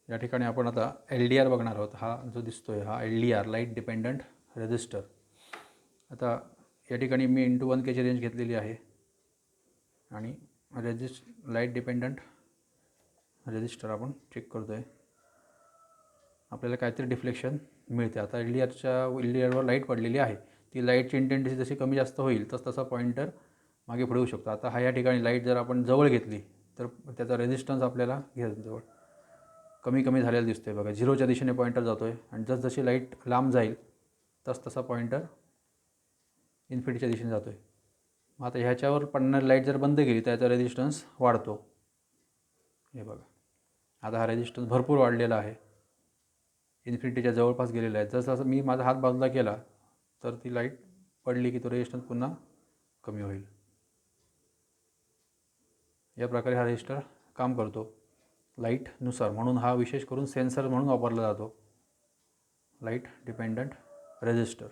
या ठिकाणी आपण आता LDR बघणार आहोत. हा जो दिसतोय हा LDR लाईट डिपेंडंट रेझिस्टर. आता या ठिकाणी मी × 1K ची रेंज घेतलेली आहे आणि लाईट डिपेंडंट रेझिस्टर आपण चेक करतो आहे. आपल्याला काहीतरी डिफ्लेक्शन मिळते. आता LDRवर लाईट पडलेली आहे. ती लाईटची इंटेन्सिटी जशी कमी जास्त होईल तसा पॉईंटर मागे पुढे होऊ शकतो. आता हा या ठिकाणी लाईट जर आपण जवळ घेतली तर त्याचा रेझिस्टन्स आपल्याला जवळ कमी कमी झालेला दिसतोय बघा. 0च्या दिशेने पॉईंटर जातो आहे आणि जसजशी लाईट लांब जाईल तसा पॉईंटर इन्फिनिटीच्या दिशेने जातो आहे. मग आता ह्याच्यावर पडणारी लाईट जर बंद केली तर त्याचा रेझिस्टन्स वाढतो. हे बघा, आता हा रेझिस्टन्स भरपूर वाढलेला आहे, इन्फिनिटीच्या जवळपास गेलेला आहे. जसं मी माझा हात बाजूला केला तर ती लाईट पडली की तो रेझिस्टन्स पुन्हा कमी होईल. या प्रकारे हा रेझिस्टर काम करतो लाईटनुसार. म्हणून हा विशेष करून सेन्सर म्हणून वापरला जातो, लाईट डिपेंडंट रेझिस्टर.